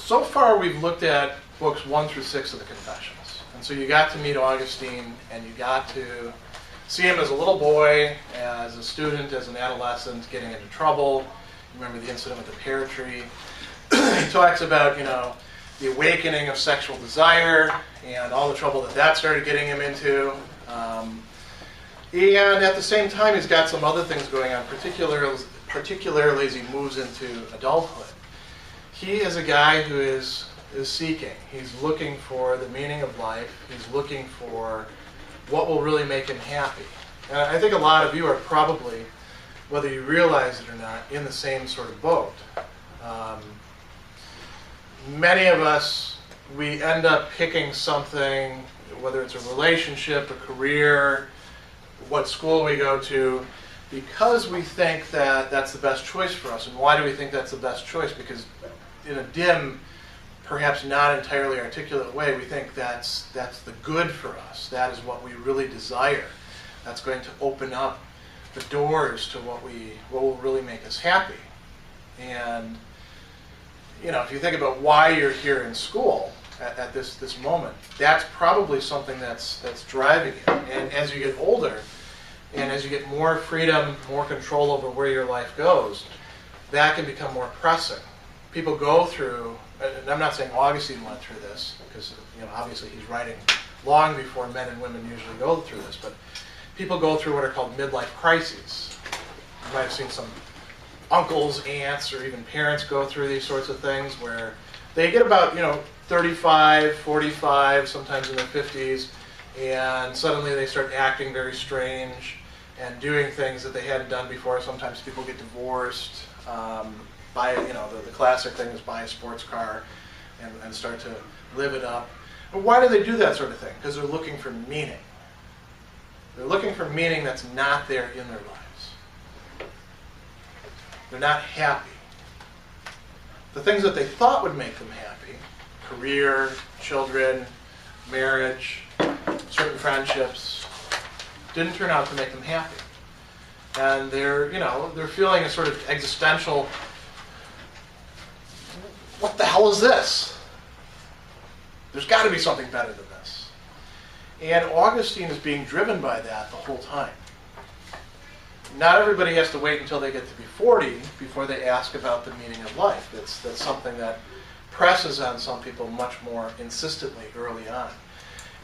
So far we've looked at books 1 through 6 of the Confessions. And so you got to meet Augustine, and you got to see him as a little boy, as a student, as an adolescent, getting into trouble. You remember the incident with the pear tree. He talks about, the awakening of sexual desire and all the trouble that started getting him into. And at the same time, he's got some other things going on, particularly as he moves into adulthood. He is a guy who is seeking. He's looking for the meaning of life. He's looking for what will really make him happy. And I think a lot of you are probably, whether you realize it or not, in the same sort of boat. Many of us, we end up picking something, whether it's a relationship, a career, what school we go to, because we think that that's the best choice for us. And why do we think that's the best choice? Because in a dim, perhaps not entirely articulate way, we think that's the good for us. That is what we really desire. That's going to open up the doors to what will really make us happy. And if you think about why you're here in school at this moment, that's probably something that's driving you. And as you get older, and as you get more freedom, more control over where your life goes, that can become more pressing. People go through, and I'm not saying Augustine went through this, because obviously he's writing long before men and women usually go through this, but people go through what are called midlife crises. You might have seen some uncles, aunts, or even parents go through these sorts of things where they get about 35, 45, sometimes in their 50s, and suddenly they start acting very strange and doing things that they hadn't done before. Sometimes people get divorced, the classic thing is buy a sports car and start to live it up. But why do they do that sort of thing? Because they're looking for meaning. They're looking for meaning that's not there in their lives. They're not happy. The things that they thought would make them happy, career, children, marriage, certain friendships, didn't turn out to make them happy. And they're feeling a sort of existential, what the hell is this? There's got to be something better than this. And Augustine is being driven by that the whole time. Not everybody has to wait until they get to be 40 before they ask about the meaning of life. That's something that presses on some people much more insistently early on.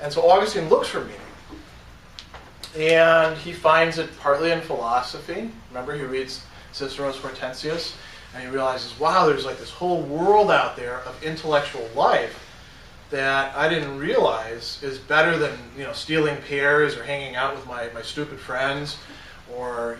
And so Augustine looks for meaning. And he finds it partly in philosophy. Remember, he reads Cicero's Hortensius, and he realizes, wow, there's like this whole world out there of intellectual life that I didn't realize is better than stealing pears or hanging out with my stupid friends, or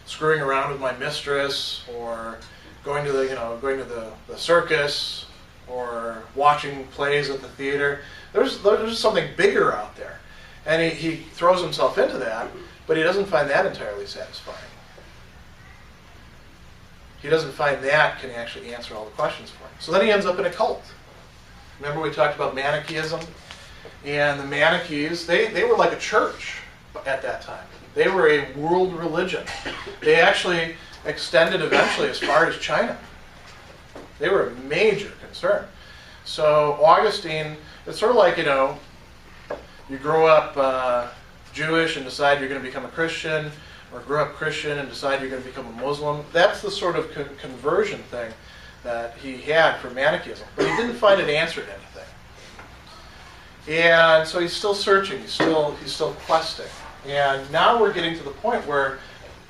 screwing around with my mistress, or going to the circus, or watching plays at the theater. There's something bigger out there. And he throws himself into that, but he doesn't find that entirely satisfying. He doesn't find that can actually answer all the questions for him. So then he ends up in a cult. Remember we talked about Manichaeism? And the Manichees, they were like a church at that time. They were a world religion. They actually extended eventually as far as China. They were a major concern. So Augustine, it's sort of like, you grow up Jewish and decide you're going to become a Christian, or grow up Christian and decide you're going to become a Muslim. That's the sort of conversion thing that he had for Manichaeism. But he didn't find it answered anything. And so he's still searching. He's still questing. And now we're getting to the point where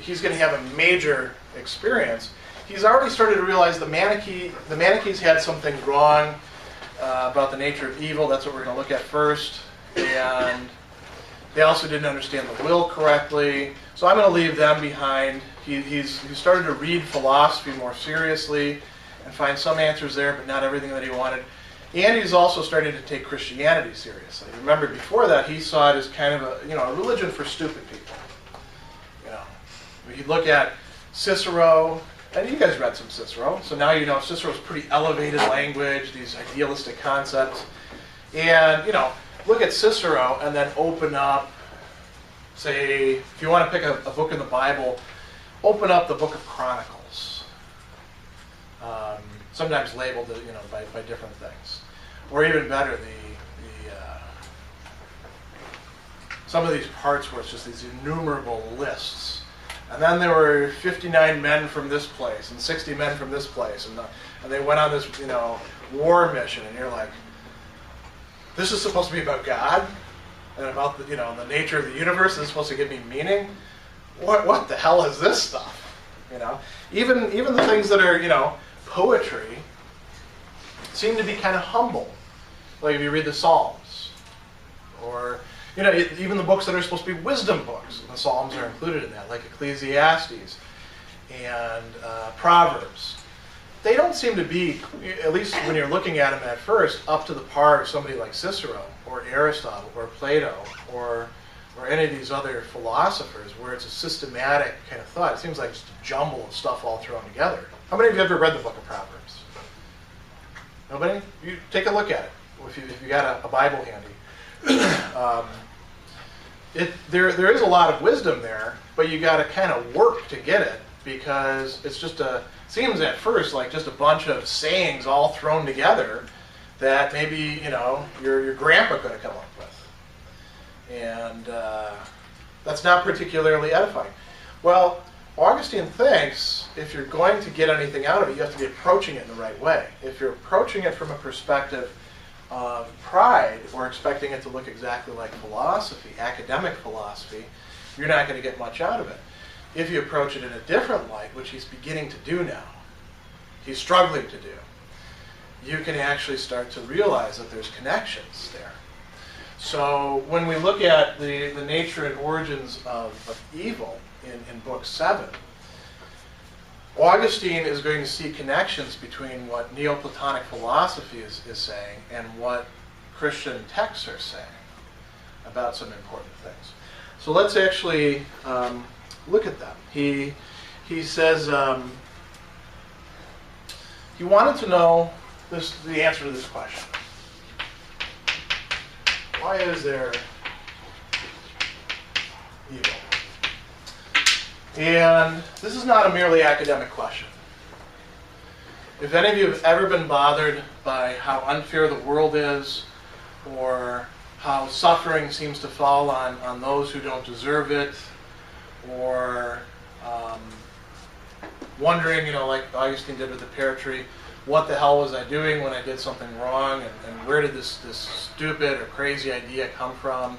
he's going to have a major experience. He's already started to realize the Manichees had something wrong about the nature of evil. That's what we're going to look at first. And they also didn't understand the will correctly. So I'm going to leave them behind. He's started to read philosophy more seriously and find some answers there, but not everything that he wanted. And he's also starting to take Christianity seriously. Remember, before that, he saw it as kind of a religion for stupid people. You look at Cicero, and you guys read some Cicero, so now you know Cicero's pretty elevated language, these idealistic concepts. And, look at Cicero and then open up, say, if you want to pick a book in the Bible, open up the book of Chronicles. sometimes labeled by different things. Or even better, some of these parts where it's just these innumerable lists. And then there were 59 men from this place and 60 men from this place, and they went on this war mission, and you're like, this is supposed to be about God and about the nature of the universe. This is supposed to give me meaning. What the hell is this stuff? Even the things that are poetry seem to be kind of humble. Like if you read the Psalms, or even the books that are supposed to be wisdom books, the Psalms are included in that, like Ecclesiastes and Proverbs. They don't seem to be, at least when you're looking at them at first, up to the par of somebody like Cicero or Aristotle or Plato or any of these other philosophers, where it's a systematic kind of thought. It seems like just a jumble of stuff all thrown together. How many of you have ever read the book of Proverbs? Nobody? You take a look at it if you got a Bible handy. There is a lot of wisdom there, but you got to kind of work to get it, because it's just seems at first like just a bunch of sayings all thrown together that maybe your grandpa could have come up with, and that's not particularly edifying. Well, Augustine thinks if you're going to get anything out of it, you have to be approaching it in the right way. If you're approaching it from a perspective of pride, or expecting it to look exactly like philosophy, academic philosophy, you're not going to get much out of it. If you approach it in a different light, which he's beginning to do now, he's struggling to do, you can actually start to realize that there's connections there. So when we look at the nature and origins of evil in Book 7, Augustine is going to see connections between what Neo-Platonic philosophy is saying and what Christian texts are saying about some important things. So let's actually look at them. He says he wanted to know the answer to this question. Why is there evil? And this is not a merely academic question. If any of you have ever been bothered by how unfair the world is, or how suffering seems to fall on those who don't deserve it, or wondering, like Augustine did with the pear tree, what the hell was I doing when I did something wrong, and where did this stupid or crazy idea come from?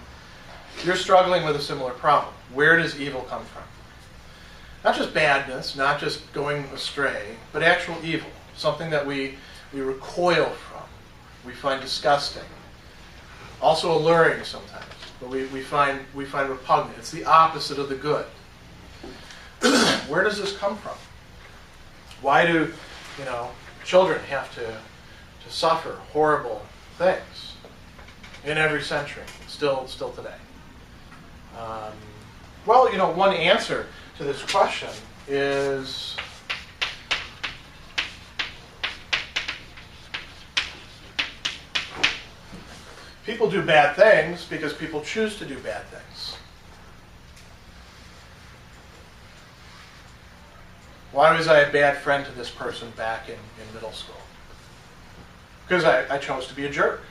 You're struggling with a similar problem. Where does evil come from? Not just badness, not just going astray, but actual evil. Something that we recoil from, we find disgusting. Also alluring sometimes, but we find repugnant. It's the opposite of the good. Where does this come from? Why do children have to suffer horrible things in every century, still today? Well, one answer to this question is people do bad things because people choose to do bad things. Why was I a bad friend to this person back in middle school? Because I chose to be a jerk.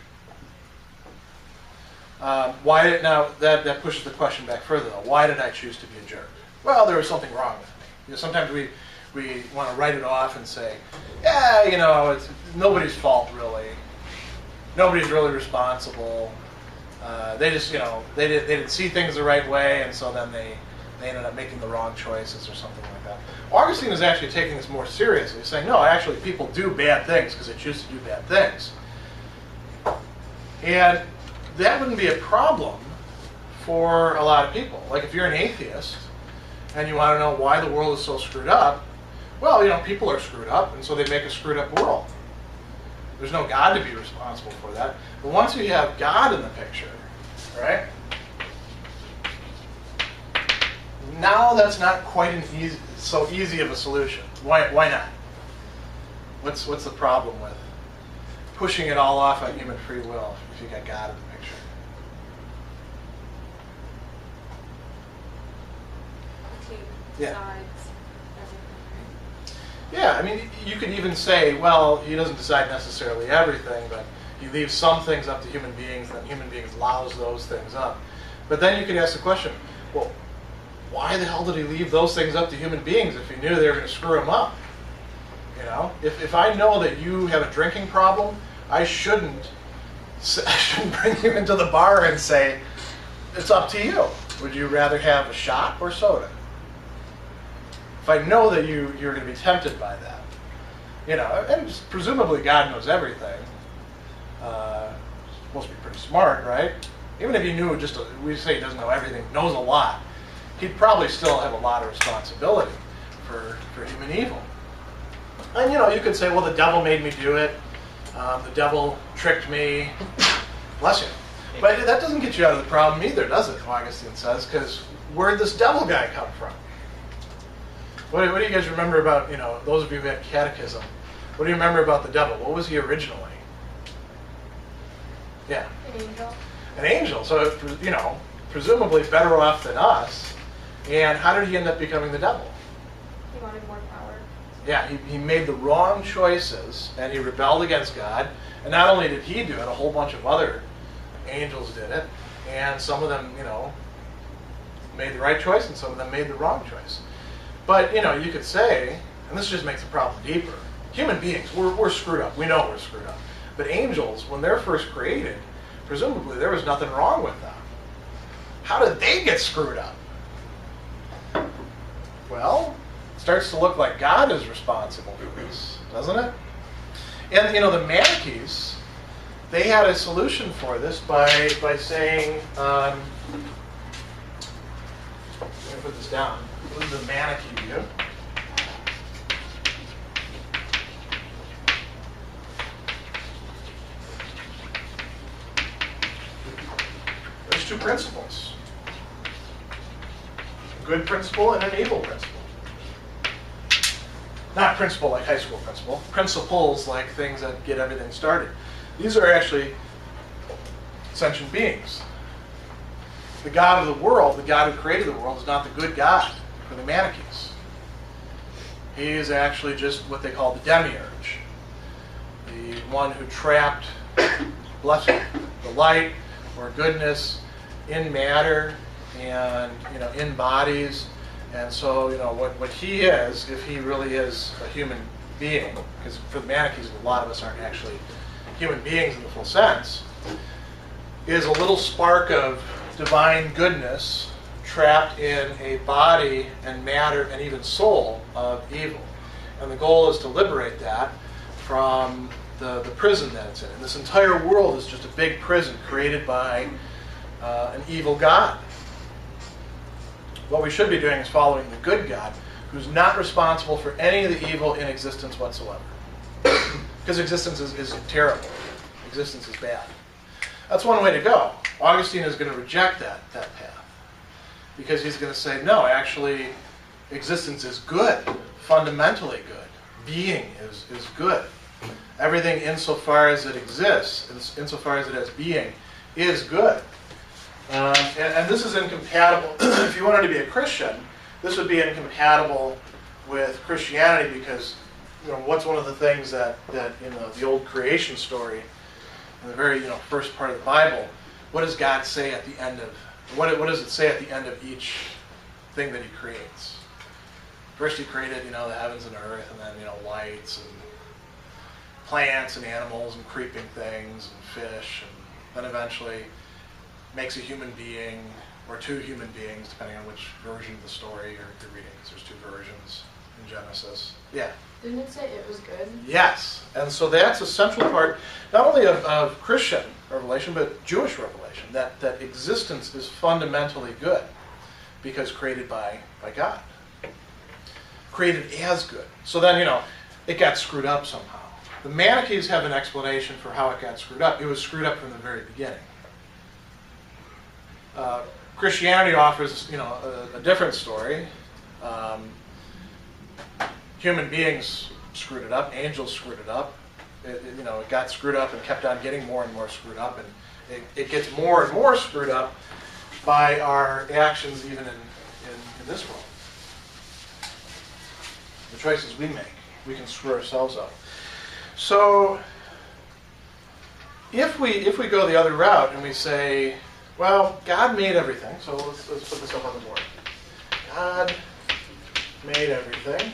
That pushes the question back further, though. Why did I choose to be a jerk? Well, there was something wrong with me. Sometimes we want to write it off and say, yeah, it's nobody's fault, really. Nobody's really responsible. They just, they didn't see things the right way, and so then they ended up making the wrong choices or something like that. Augustine is actually taking this more seriously. He's saying, no, actually, people do bad things because they choose to do bad things. And that wouldn't be a problem for a lot of people. Like if you're an atheist and you want to know why the world is so screwed up, well, people are screwed up, and so they make a screwed up world. There's no God to be responsible for that. But once you have God in the picture, right? Now that's not quite so easy of a solution. Why not? What's the problem with pushing it all off on human free will if you got God in the picture? Decides everything, right? Yeah, I mean, you could even say, well, he doesn't decide necessarily everything, but he leaves some things up to human beings, and then human beings allows those things up. But then you could ask the question, well, why the hell did he leave those things up to human beings if he knew they were going to screw him up? You know, if I know that you have a drinking problem, I shouldn't bring you into the bar and say, it's up to you. Would you rather have a shot or soda? If I know that you're going to be tempted by that, you know, and presumably God knows everything. Supposed to be pretty smart, right? Even if he knew we say he doesn't know everything, knows a lot, he'd probably still have a lot of responsibility for human evil. And you know, you could say, well, the devil made me do it. The devil tricked me. Bless you. But that doesn't get you out of the problem either, does it? Augustine says, because where'd this devil guy come from? What do you guys remember about, you know, those of you who had catechism, what do you remember about the devil? What was he originally? Yeah. An angel. An angel. So, you know, presumably better off than us. And how did he end up becoming the devil? He wanted more power. Yeah, he made the wrong choices, and he rebelled against God. And not only did he do it, a whole bunch of other angels did it. And some of them, you know, made the right choice, and some of them made the wrong choice. But, you know, you could say, and this just makes the problem deeper, human beings, we're screwed up. We know we're screwed up. But angels, when they're first created, presumably there was nothing wrong with them. How did they get screwed up? Well, it starts to look like God is responsible for this, doesn't it? And, you know, the Manichees, they had a solution for this by saying, let me put this down. This is the Manichee view. There's two principles. A good principle and an evil principle. Not principle like high school principle. Principles like things that get everything started. These are actually sentient beings. The God of the world, the God who created the world, is not the good God for the Manichees. He is actually just what they call the demiurge. The one who trapped, bless you, the light or goodness in matter and, you know, in bodies. And so, you know, what he is, if he really is a human being, because for the Manichees, a lot of us aren't actually human beings in the full sense, is a little spark of divine goodness trapped in a body and matter and even soul of evil. And the goal is to liberate that from the prison that it's in. And this entire world is just a big prison created by an evil God. What we should be doing is following the good God, who's not responsible for any of the evil in existence whatsoever. Because existence is terrible. Existence is bad. That's one way to go. Augustine is going to reject that path. Because he's going to say, no, actually, existence is good, fundamentally good. Being is good. Everything insofar as it exists, insofar as it has being, is good. And this is incompatible. If you wanted to be a Christian, this would be incompatible with Christianity because, you know, what's one of the things that in the old creation story, in the very first part of the Bible, what does God say at the end of, what does it say at the end of each thing that he creates? First he created, the heavens and earth, and then, lights and plants and animals and creeping things and fish, and then eventually makes a human being or two human beings, depending on which version of the story you're reading, because there's two versions in Genesis. Yeah? Didn't it say it was good? Yes. And so that's a central part, not only of Christian revelation, but Jewish revelation, that existence is fundamentally good because created by God. Created as good. So then, it got screwed up somehow. The Manichees have an explanation for how it got screwed up. It was screwed up from the very beginning. Christianity offers, a different story. Human beings screwed it up. Angels screwed it up. It got screwed up and kept on getting more and more screwed up, and it gets more and more screwed up by our actions, even in this world. The choices we make. we can screw ourselves up. So if we go the other route and we say, well, God made everything, so let's put this up on the board. God made everything.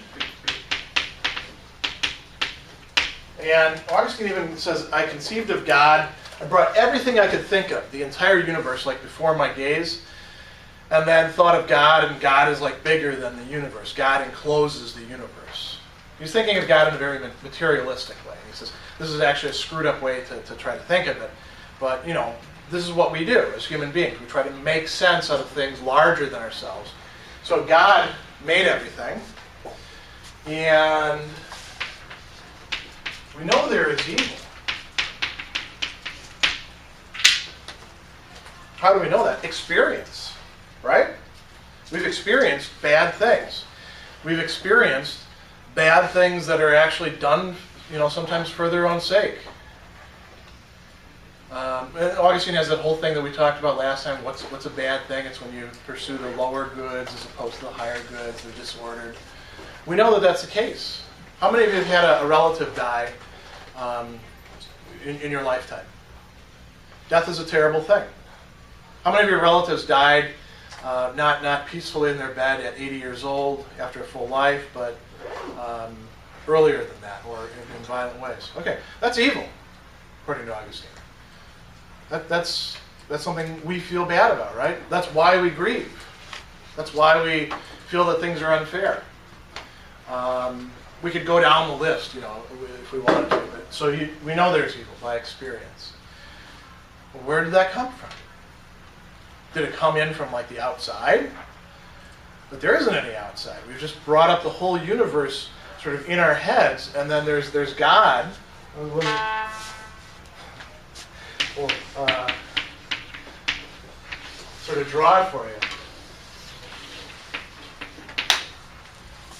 And Augustine even says, I conceived of God, I brought everything I could think of, the entire universe, like before my gaze, and then thought of God, and God is like bigger than the universe. God encloses the universe. He's thinking of God in a very materialistic way. He says, this is actually a screwed up way to try to think of it, but this is what we do as human beings. We try to make sense out of things larger than ourselves. So God made everything, and we know there is evil. How do we know that? Experience, right? We've experienced bad things. We've experienced bad things that are actually done, sometimes for their own sake. And Augustine has that whole thing that we talked about last time. What's a bad thing? It's when you pursue the lower goods as opposed to the higher goods. They're disordered. We know that that's the case. How many of you have had a relative die in your lifetime? Death is a terrible thing. How many of your relatives died not peacefully in their bed at 80 years old after a full life, but earlier than that, or in violent ways? Okay, that's evil, according to Augustine. That's something we feel bad about, right? That's why we grieve. That's why we feel that things are unfair. We could go down the list, if we wanted to. But, so we know there's evil by experience. Well, where did that come from? Did it come in from the outside? But there isn't any outside. We've just brought up the whole universe sort of in our heads, and then there's God. We'll sort of draw it for you.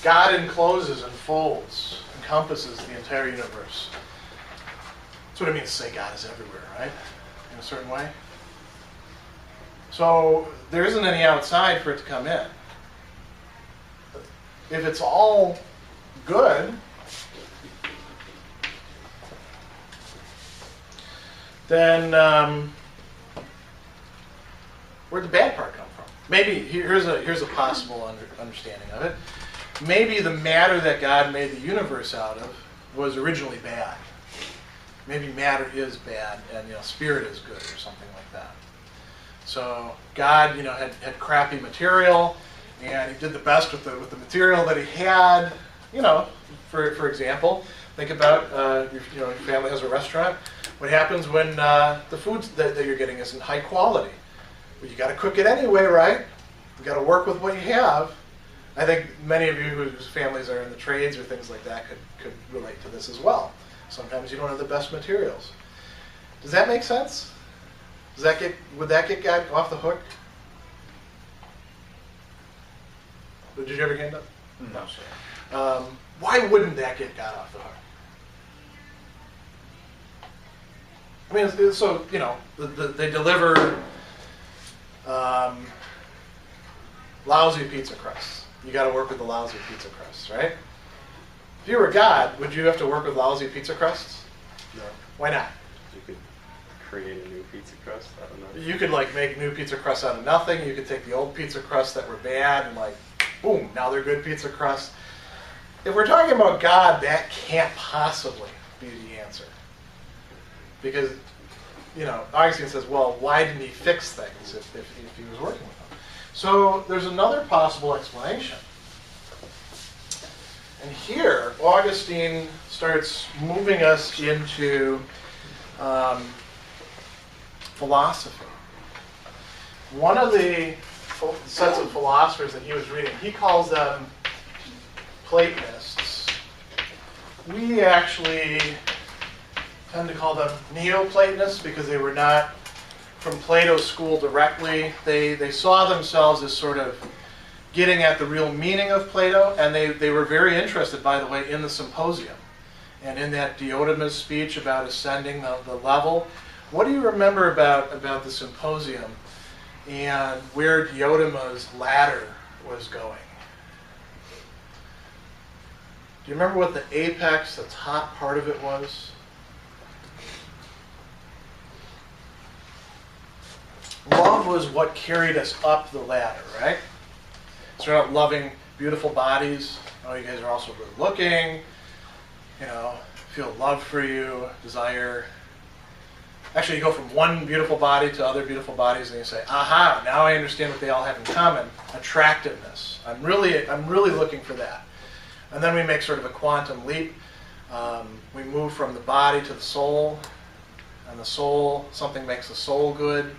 God encloses, enfolds, encompasses the entire universe. That's what it means to say God is everywhere, right? In a certain way. So there isn't any outside for it to come in. If it's all good, then where'd the bad part come from? Maybe here's a possible understanding of it. Maybe the matter that God made the universe out of was originally bad. Maybe matter is bad, and spirit is good, or something like that. So God, had crappy material, and He did the best with the material that He had. For example, think about your family has a restaurant. What happens when the food that you're getting isn't high quality? Well, you got to cook it anyway, right? You got to work with what you have. I think many of you whose families are in the trades or things like that could relate to this as well. Sometimes you don't have the best materials. Does that make sense? Would that get God off the hook? Did you ever hand up? No, sir. Why wouldn't that get God off the hook? I mean, so, they deliver lousy pizza crusts. You got to work with the lousy pizza crusts, right? If you were God, would you have to work with lousy pizza crusts? No. Why not? You could create a new pizza crust. I don't know. You could make new pizza crusts out of nothing. You could take the old pizza crusts that were bad and boom, now they're good pizza crusts. If we're talking about God, that can't possibly be the answer. Because, Augustine says, well, why didn't He fix things if He was working with them? So there's another possible explanation. And here, Augustine starts moving us into philosophy. One of the sets of philosophers that he was reading, he calls them Platonists. We actually tend to call them Neo-Platonists because they were not from Plato's school directly. They saw themselves as sort of getting at the real meaning of Plato, and they were very interested, by the way, in the Symposium and in that Diotima's speech about ascending the level. What do you remember about the Symposium and where Diotima's ladder was going? Do you remember what the apex, the top part of it was? Love was what carried us up the ladder, right? So we're not loving beautiful bodies. Oh, you guys are also good looking. You know, feel love for you, desire. Actually, you go from one beautiful body to other beautiful bodies, and you say, "Aha! Now I understand what they all have in common: attractiveness. I'm really looking for that." And then we make sort of a quantum leap. We move from the body to the soul, and the soul, something makes the soul good,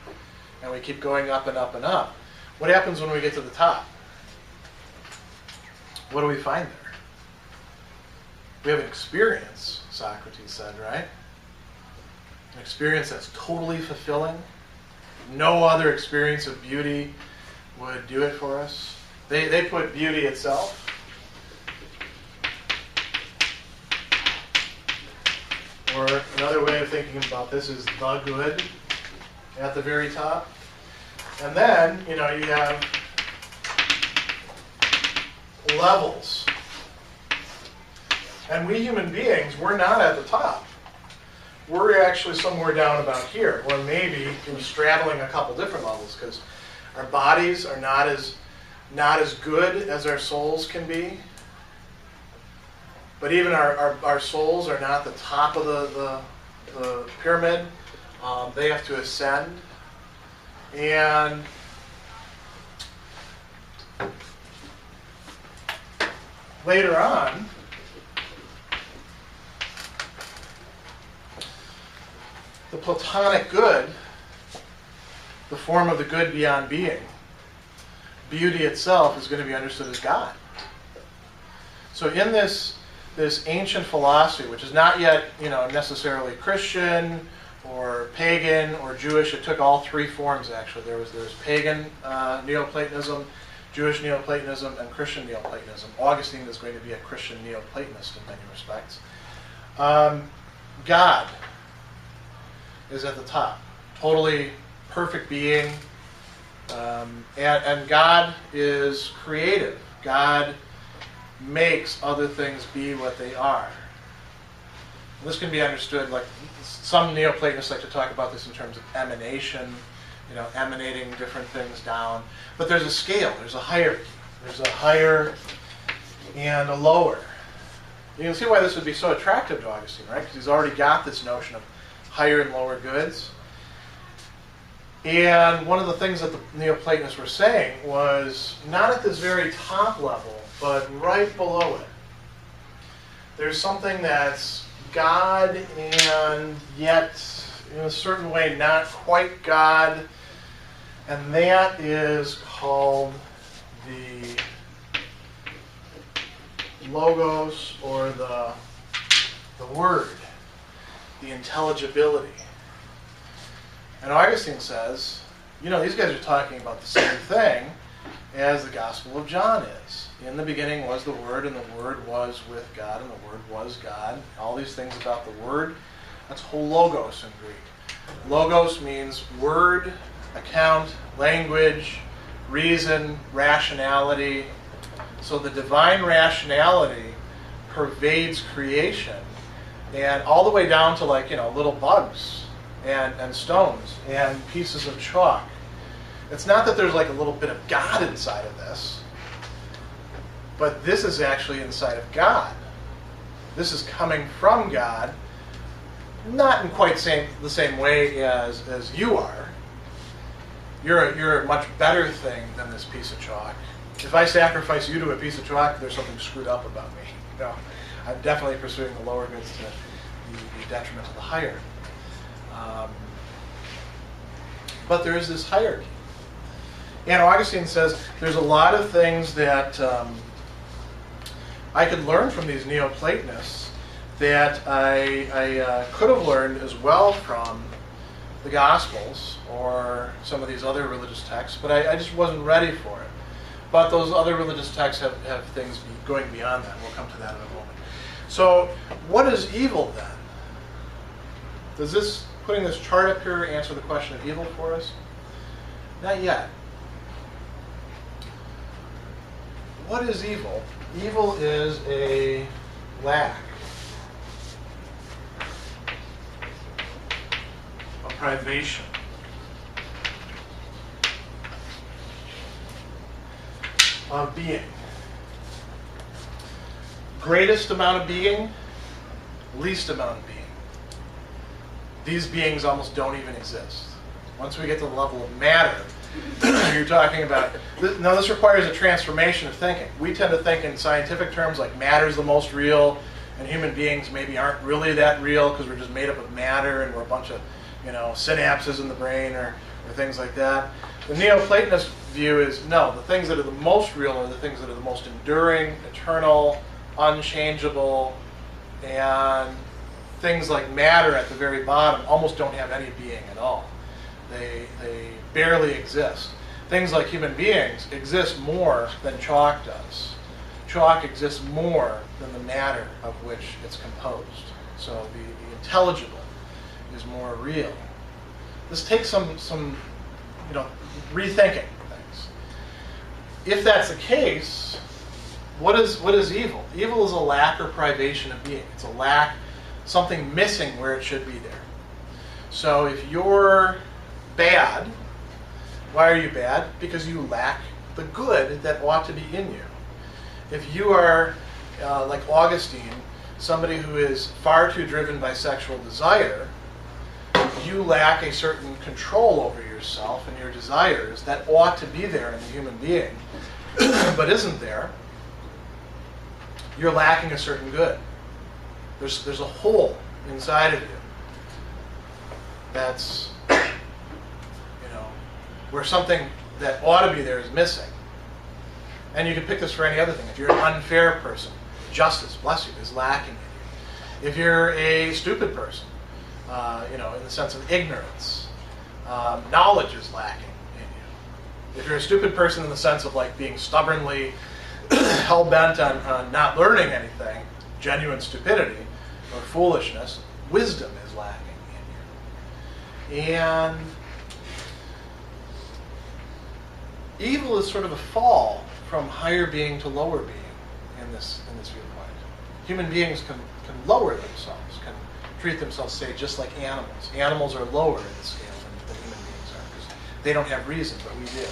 and we keep going up and up and up. What happens when we get to the top? What do we find there? We have an experience, Socrates said, right? An experience that's totally fulfilling. No other experience of beauty would do it for us. They put beauty itself. Or another way of thinking about this is the good at the very top. And then, you have levels. And we human beings, we're not at the top. We're actually somewhere down about here, or maybe straddling a couple different levels, because our bodies are not as good as our souls can be. But even our souls are not the top of the pyramid. They have to ascend. And later on, the Platonic good, the form of the good beyond being, beauty itself is going to be understood as God. So in this ancient philosophy, which is not yet necessarily Christian or pagan or Jewish, it took all three forms actually. There was pagan Neo-Platonism, Jewish Neo-Platonism, and Christian Neo-Platonism. Augustine is going to be a Christian Neo-Platonist in many respects. God is at the top, totally perfect being, and God is creative. God makes other things be what they are. This can be understood like some Neoplatonists like to talk about this in terms of emanation, emanating different things down. But there's a scale, there's a hierarchy. There's a higher and a lower. You can see why this would be so attractive to Augustine, right? Because he's already got this notion of higher and lower goods. And one of the things that the Neoplatonists were saying was not at this very top level, but right below it. There's something that's God and yet in a certain way not quite God, and that is called the logos, or the word, the intelligibility. And Augustine says, these guys are talking about the same thing as the Gospel of John is. In the beginning was the Word, and the Word was with God, and the Word was God. All these things about the Word, that's logos in Greek. Logos means word, account, language, reason, rationality. So the divine rationality pervades creation, and all the way down to little bugs and stones and pieces of chalk. It's not that there's a little bit of God inside of this, but this is actually inside of God. This is coming from God, not in quite the same way as you are. You're a much better thing than this piece of chalk. If I sacrifice you to a piece of chalk, there's something screwed up about me. No, I'm definitely pursuing the lower goods to the detriment of the higher. But there is this hierarchy. And Augustine says there's a lot of things that I could learn from these Neoplatonists that I could have learned as well from the Gospels or some of these other religious texts, but I just wasn't ready for it. But those other religious texts have things going beyond that, and we'll come to that in a moment. So what is evil then? Does putting this chart up here answer the question of evil for us? Not yet. What is evil? Evil is a lack, a privation. Of being. Greatest amount of being, least amount of being. These beings almost don't even exist. Once we get to the level of matter, you're talking about, now this requires a transformation of thinking. We tend to think in scientific terms like matter's the most real, and human beings maybe aren't really that real because we're just made up of matter and we're a bunch of, synapses in the brain or things like that. The Neo-Platonist view is, no, the things that are the most real are the things that are the most enduring, eternal, unchangeable, and things like matter at the very bottom almost don't have any being at all. They barely exist. Things like human beings exist more than chalk does. Chalk exists more than the matter of which it's composed. So the intelligible is more real. This takes some rethinking things. If that's the case, what is evil? Evil is a lack or privation of being. It's a lack, something missing where it should be there. So if you're bad, why are you bad? Because you lack the good that ought to be in you. If you are, like Augustine, somebody who is far too driven by sexual desire, you lack a certain control over yourself and your desires that ought to be there in the human being, but isn't there. You're lacking a certain good. There's a hole inside of you that's, where something that ought to be there is missing. And you can pick this for any other thing. If you're an unfair person, justice, bless you, is lacking in you. If you're a stupid person, in the sense of ignorance, knowledge is lacking in you. If you're a stupid person in the sense of like being stubbornly hell-bent on not learning anything, genuine stupidity or foolishness, wisdom is lacking in you. And evil is sort of a fall from higher being to lower being in this viewpoint. Human beings can lower themselves, can treat themselves, say, just like animals. Animals are lower in the scale than human beings are because they don't have reason, but we do.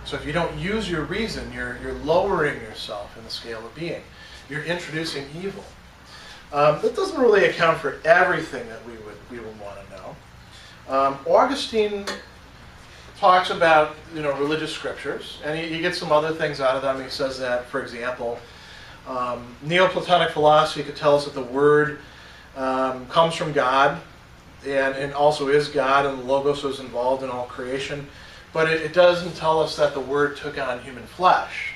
So if you don't use your reason, you're lowering yourself in the scale of being. You're introducing evil. That doesn't really account for everything that we would want to know. Augustine talks about religious scriptures, and he gets some other things out of them. He says that, for example, Neo-Platonic philosophy could tell us that the Word comes from God and also is God, and the Logos was involved in all creation. But it doesn't tell us that the Word took on human flesh,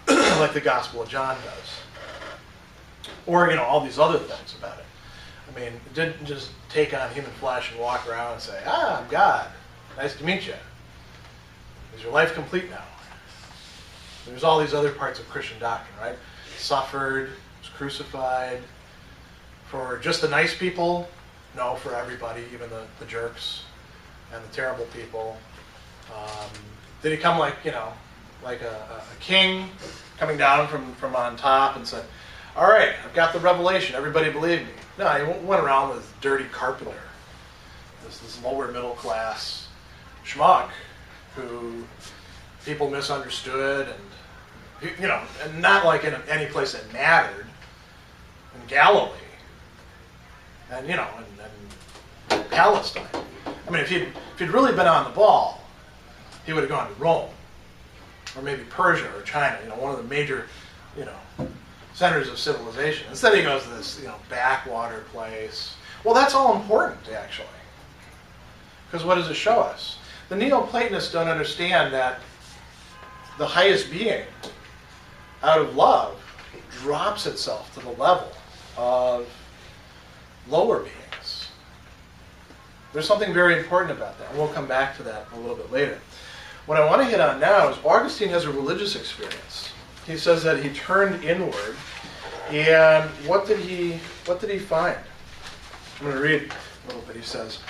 like the Gospel of John does. Or, all these other things about it. I mean, it didn't just take on human flesh and walk around and say, I'm God. Nice to meet you. Is your life complete now? There's all these other parts of Christian doctrine, right? Suffered, was crucified. For just the nice people? No, for everybody, even the jerks and the terrible people. Did he come like a king coming down from on top and said, all right, I've got the revelation, everybody believe me. No, he went around with dirty carpenter, this lower middle class schmuck who people misunderstood and not like in any place that mattered, in Galilee and and Palestine. I mean, if he'd really been on the ball, he would have gone to Rome or maybe Persia or China, one of the major, centers of civilization. Instead he goes to this, backwater place. Well, that's all important, actually. Because what does it show us? The Neo-Platonists don't understand that the highest being, out of love, drops itself to the level of lower beings. There's something very important about that, and we'll come back to that a little bit later. What I want to hit on now is Augustine has a religious experience. He says that he turned inward, and what did he find? I'm going to read a little bit. He says,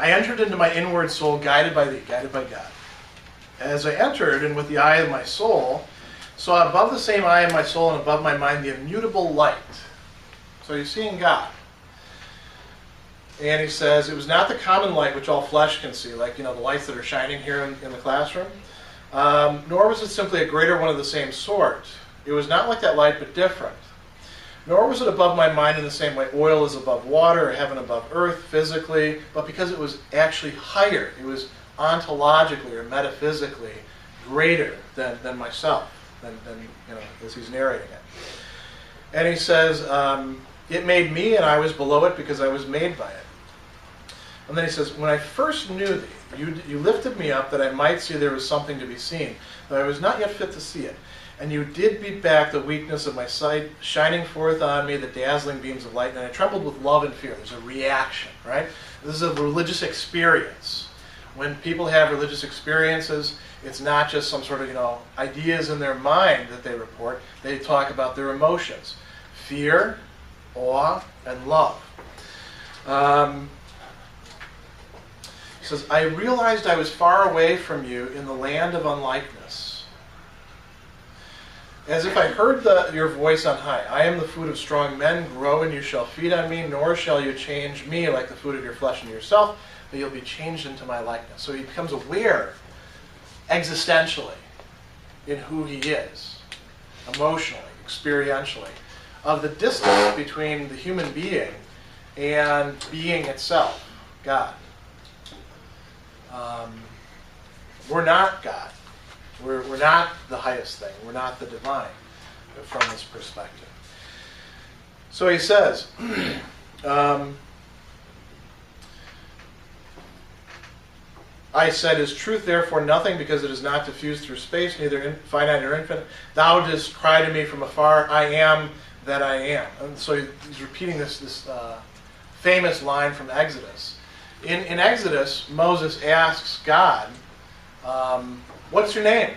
I entered into my inward soul, guided by thee, guided by God. As I entered, and with the eye of my soul, saw above the same eye in my soul and above my mind the immutable light. So you're seeing God. And he says, it was not the common light which all flesh can see, like, the lights that are shining here in the classroom. Nor was it simply a greater one of the same sort. It was not like that light, but different. Nor was it above my mind in the same way oil is above water or heaven above earth physically, but because it was actually higher. It was ontologically or metaphysically greater than myself, than as he's narrating it. And he says, it made me and I was below it because I was made by it. And then he says, when I first knew thee, you lifted me up that I might see there was something to be seen, though I was not yet fit to see it. And you did beat back the weakness of my sight, shining forth on me the dazzling beams of light, and I trembled with love and fear. There's a reaction, right? This is a religious experience. When people have religious experiences, it's not just some sort of, ideas in their mind that they report. They talk about their emotions. Fear, awe, and love. He says, I realized I was far away from you in the land of unlikeness. As if I heard your voice on high. I am the food of strong men. Grow and you shall feed on me, nor shall you change me like the food of your flesh into yourself, but you'll be changed into my likeness. So he becomes aware existentially in who he is, emotionally, experientially, of the distance between the human being and being itself, God. We're not God. We're not the highest thing. We're not the divine from this perspective. So he says, I said, is truth therefore nothing because it is not diffused through space, neither finite nor infinite? Thou didst cry to me from afar, I am that I am. And so he's repeating this famous line from Exodus. In Exodus, Moses asks God, what's your name?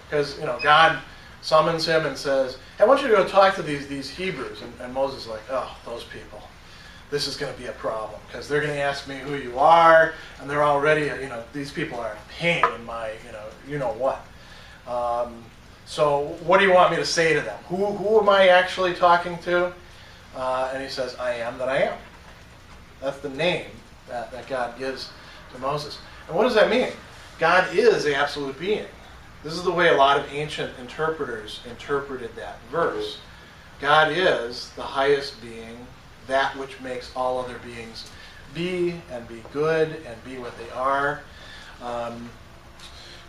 Because, God summons him and says, hey, I want you to go talk to these Hebrews. And Moses is like, oh, those people. This is going to be a problem because they're going to ask me who you are, and they're already, these people are in pain in my, what. So what do you want me to say to them? Who am I actually talking to? And he says, I am that I am. That's the name that God gives to Moses. And what does that mean? God is the absolute being. This is the way a lot of ancient interpreters interpreted that verse. God is the highest being, that which makes all other beings be and be good and be what they are.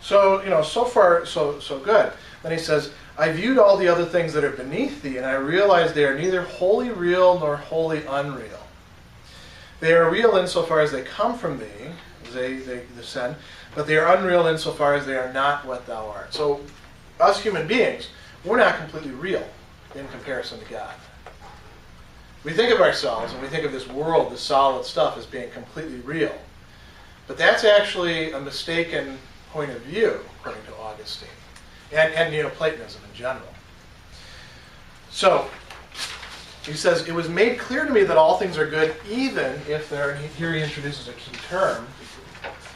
So far, so good. Then he says, I viewed all the other things that are beneath thee, and I realized they are neither wholly real nor wholly unreal. They are real insofar as they come from thee, as they descend, but they are unreal insofar as they are not what thou art. So, us human beings, we're not completely real in comparison to God. We think of ourselves and we think of this world, this solid stuff, as being completely real. But that's actually a mistaken point of view, according to Augustine, and Neo-Platonism in general. So, he says, it was made clear to me that all things are good, even if they're, and here he introduces a key term,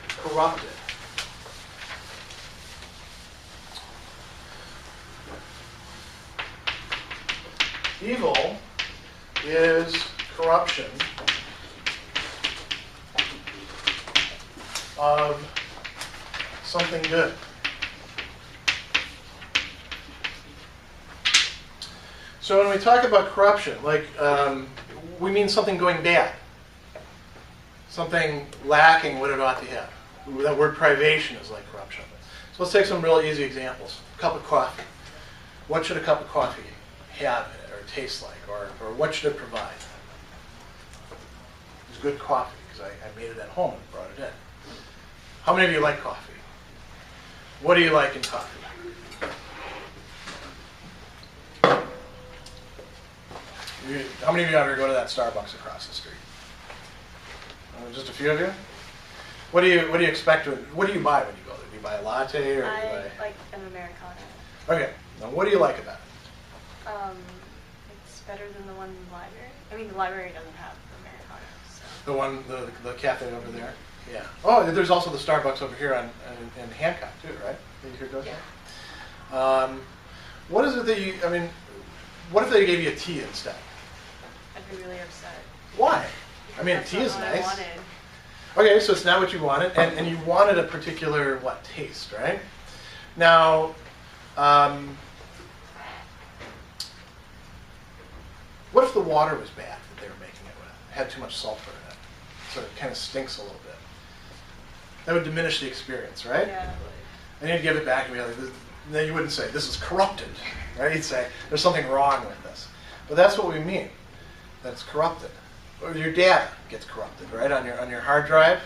corrupted. Evil is corruption of something good. So when we talk about corruption, we mean something going bad, something lacking what it ought to have. That word privation is like corruption. So let's take some real easy examples. A cup of coffee. What should a cup of coffee have in it, or taste like, or what should it provide? It's good coffee, because I made it at home and brought it in. How many of you like coffee? What do you like in coffee? How many of you ever go to that Starbucks across the street? Just a few of you? What do you expect? What do you buy when you go there? Do you buy a latte or? I like an Americano. Okay. Now, what do you like about it? It's better than the one in the library. I mean, the library doesn't have Americanos. So. The one, the cafe over there. Yeah. Oh, there's also the Starbucks over here in Hancock too, right? You heard those? Yeah. What is it that you, I mean, what if they gave you a tea instead? I'd be really upset. Why? I mean, That's tea not is what I nice. wanted. Okay, so it's not what you wanted, and you wanted a particular, what, taste, right? Now, what if the water was bad that they were making it with? It had too much sulfur in it, so it kind of stinks a little bit. That would diminish the experience, right? Yeah, it would. And you'd give it back and be like, then you wouldn't say, this is corrupted, right? You'd say, there's something wrong with this. But that's what we mean, that it's corrupted. Or your data gets corrupted, right, on your hard drive.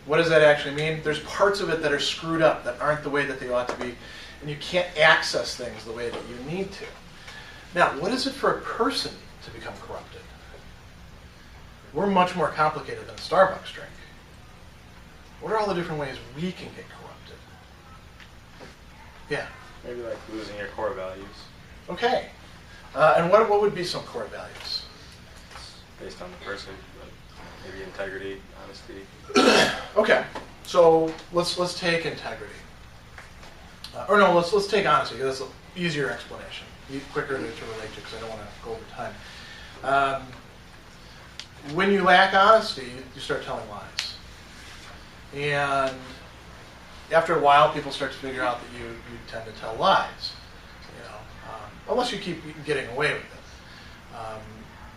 What does that actually mean? There's parts of it that are screwed up, that aren't the way that they ought to be, and you can't access things the way that you need to. Now, what is it for a person to become corrupted? We're much more complicated than a Starbucks drink. What are all the different ways we can get corrupted? Yeah. Maybe like losing your core values Okay. And what would be some core values? based on the person, but maybe integrity, honesty. Okay. So let's take integrity. Or no, let's take honesty, because that's an easier explanation, quicker to relate to, because I don't want to go over time. When you lack honesty, you start telling lies. And after a while, people start to figure out that you tend to tell lies, unless you keep getting away with it.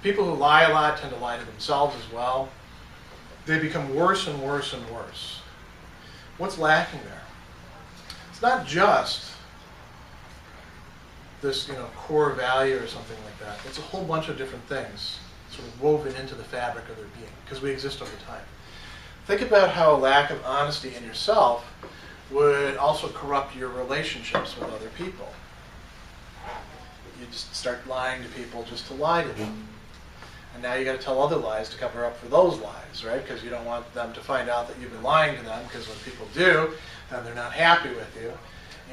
People who lie a lot tend to lie to themselves as well. They become worse and worse and worse. What's lacking there? It's not just this, core value or something like that. It's a whole bunch of different things sort of woven into the fabric of their being, because we exist over time. Think about how a lack of honesty in yourself would also corrupt your relationships with other people. You just start lying to people just to lie to them. And now you got to tell other lies to cover up for those lies, right? Because you don't want them to find out that you've been lying to them, because when people do, then they're not happy with you.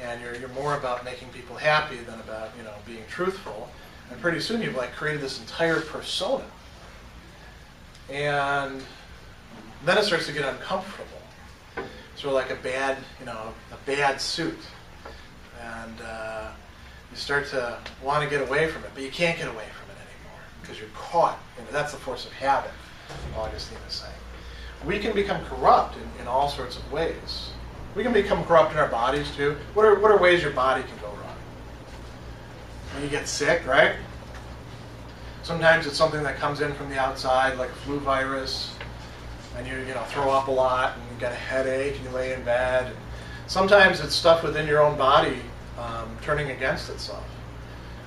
And you're more about making people happy than about, being truthful. And pretty soon you've created this entire persona. And then it starts to get uncomfortable. Sort of like a bad suit. And you start to want to get away from it, but you can't get away from it anymore because you're caught. That's the force of habit, Augustine is saying. We can become corrupt in all sorts of ways. We can become corrupt in our bodies too. What are ways your body can go wrong? When you get sick, right? Sometimes it's something that comes in from the outside, like a flu virus, and you throw up a lot, and you get a headache, and you lay in bed. And sometimes it's stuff within your own body turning against itself.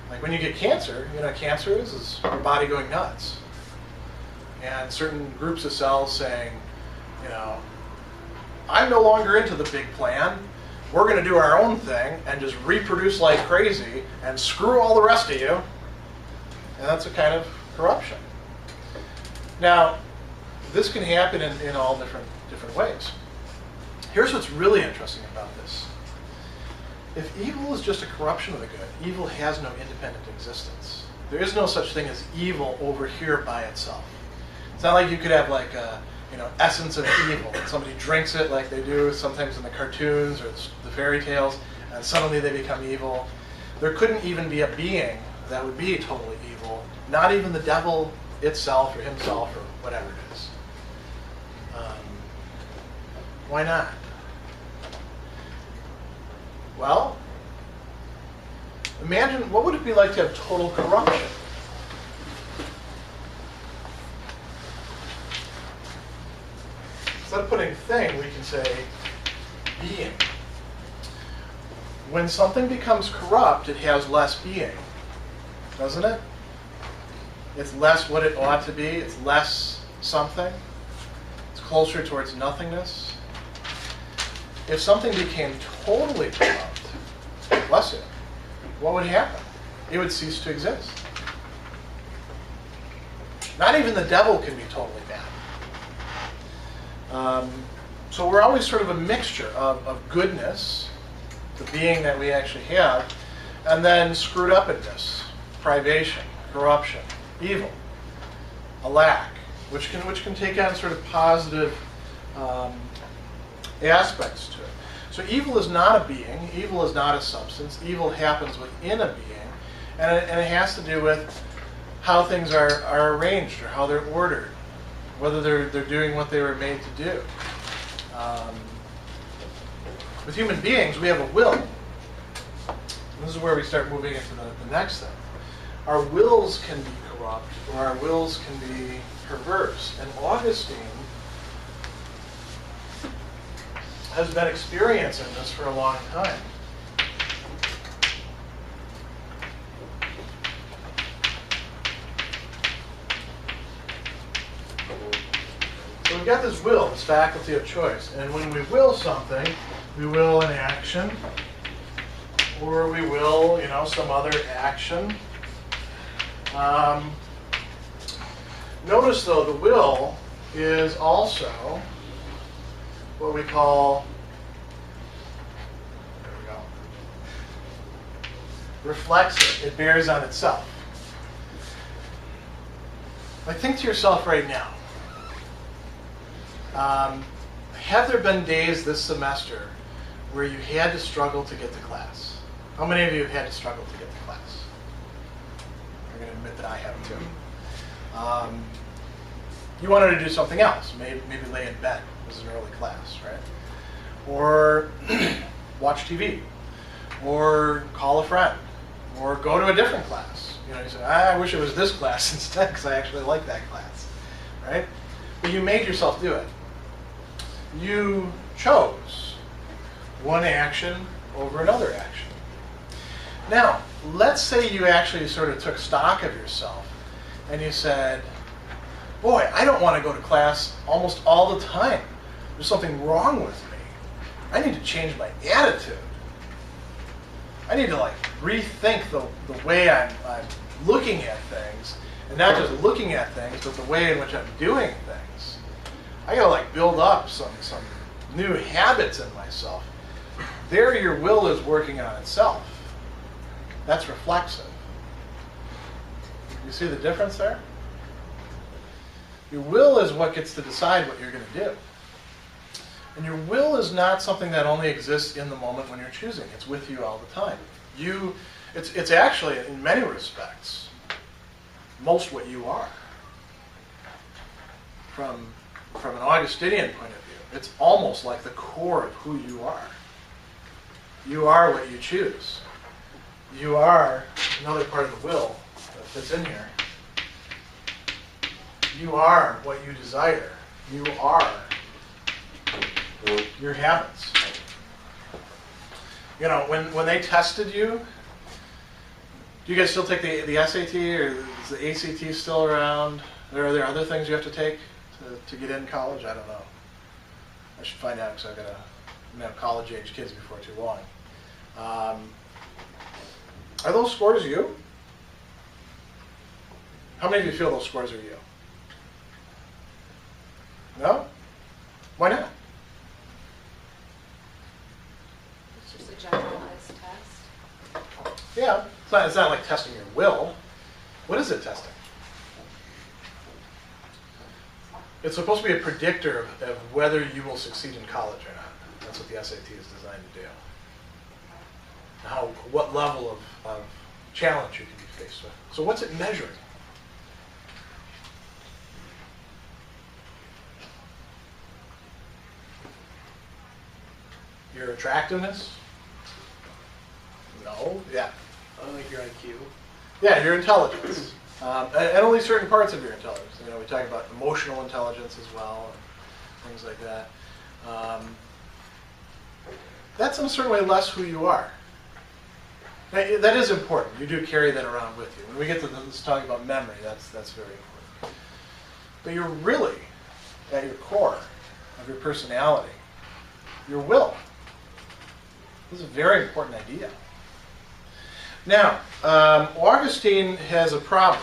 Like when you get cancer, cancer is your body going nuts. And certain groups of cells saying, I'm no longer into the big plan. We're going to do our own thing and just reproduce like crazy and screw all the rest of you. And that's a kind of corruption. Now, this can happen in all different ways. Here's what's really interesting about this. If evil is just a corruption of the good, evil has no independent existence. There is no such thing as evil over here by itself. It's not like you could have essence of evil. Somebody drinks it like they do sometimes in the cartoons or the fairy tales, and suddenly they become evil. There couldn't even be a being that would be totally evil, not even the devil itself or himself or whatever it is. Why not? Well, imagine, what would it be like to have total corruption? Instead of putting thing, we can say being. When something becomes corrupt, it has less being, doesn't it? It's less what it ought to be. It's less something. It's closer towards nothingness. If something became totally corrupt, bless it, what would happen? It would cease to exist. Not even the devil can be totally bad. So we're always sort of a mixture of goodness, the being that we actually have, and then screwed upness, privation, corruption, evil, a lack, which can take on sort of positive aspects to it. So evil is not a being. Evil is not a substance. Evil happens within a being, and it has to do with how things are arranged or how they're ordered, whether they're doing what they were made to do. With human beings, we have a will. This is where we start moving into the next thing. Our wills can be corrupt, or our wills can be perverse. And Augustine has been experiencing this for a long time. So we've got this will, this faculty of choice. And when we will something, we will an action, or we will, some other action. Notice, though, the will is also what we call, there we go, reflexive. It bears on itself. Like, think to yourself right now. Have there been days this semester where you had to struggle to get to class? How many of you have had to struggle to get to class? I'm going to admit that I have too. You wanted to do something else, maybe lay in bed. This is an early class, right? Or watch TV, or call a friend, or go to a different class. You say, I wish it was this class instead because I actually like that class, right? But you made yourself do it. You chose one action over another action. Now, let's say you actually sort of took stock of yourself and you said, boy, I don't want to go to class almost all the time. There's something wrong with me. I need to change my attitude. I need to rethink the way I'm looking at things, and not just looking at things, but the way in which I'm doing things. I gotta build up some new habits in myself. There your will is working on itself. That's reflexive. You see the difference there? Your will is what gets to decide what you're going to do. And your will is not something that only exists in the moment when you're choosing. It's with you all the time. It's actually, in many respects, most what you are. From an Augustinian point of view, it's almost like the core of who you are. You are what you choose. You are another part of the will that fits in here. You are what you desire. You are your habits. When they tested you, do you guys still take the SAT, or is the ACT still around? Are there other things you have to take to get in college? I don't know. I should find out because I've got to have college-age kids before too long. Are those scores you? How many of you feel those scores are you? No? Why not? It's just a generalized test. Yeah, it's not like testing your will. What is it testing? It's supposed to be a predictor of whether you will succeed in college or not. That's what the SAT is designed to do. What level of challenge you can be faced with. So what's it measuring? Your attractiveness? No. Yeah. I like your IQ. Yeah, your intelligence. And only certain parts of your intelligence. We talk about emotional intelligence as well, and things like that. That's in a certain way less who you are. That is important. You do carry that around with you. When we get to this talking about memory, that's very important. But you're really, at your core of your personality, your will. This is a very important idea. Now, Augustine has a problem,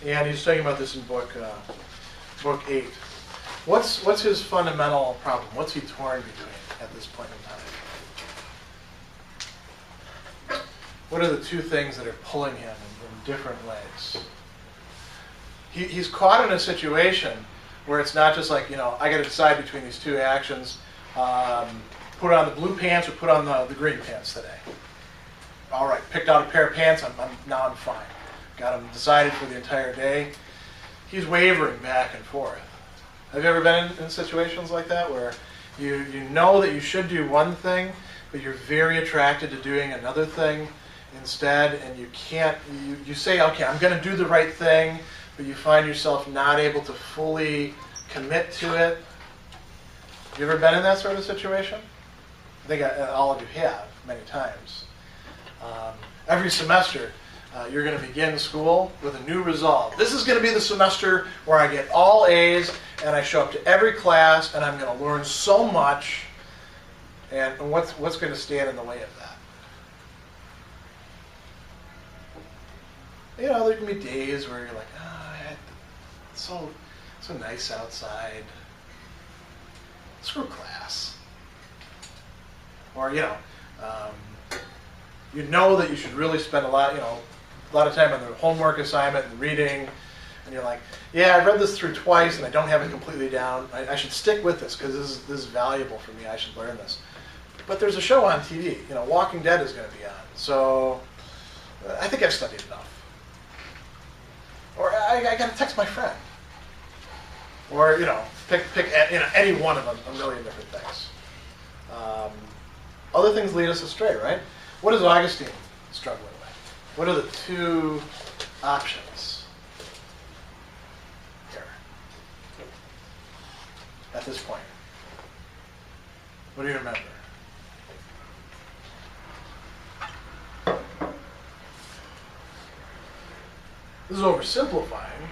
and he's talking about this in book 8. What's his fundamental problem? What's he torn between at this point in time? What are the two things that are pulling him in different ways? He's caught in a situation where it's not just I got to decide between these two actions. put on the blue pants or put on the green pants today? All right, picked out a pair of pants, now I'm fine. Got them decided for the entire day. He's wavering back and forth. Have you ever been in situations like that where you know that you should do one thing, but you're very attracted to doing another thing instead, and you can't, you say, okay, I'm going to do the right thing, but you find yourself not able to fully commit to it? Have you ever been in that sort of situation? I think all of you have, many times. Every semester, you're going to begin school with a new resolve. This is going to be the semester where I get all A's, and I show up to every class, and I'm going to learn so much. And what's going to stand in the way of that? You know, there can be days where you're like, it's so nice outside. Screw class. Or, you know that you should really spend a lot of time on the homework assignment and reading, and you're like, yeah, I've read this through twice and I don't have it completely down. I should stick with this because this is valuable for me. I should learn this. But there's a show on TV. Walking Dead is going to be on. So I think I've studied enough. Or I got to text my friend. Or, pick any one of a million different things. Other things lead us astray, right? What is Augustine struggling with? What are the two options here at this point? What do you remember? This is oversimplifying.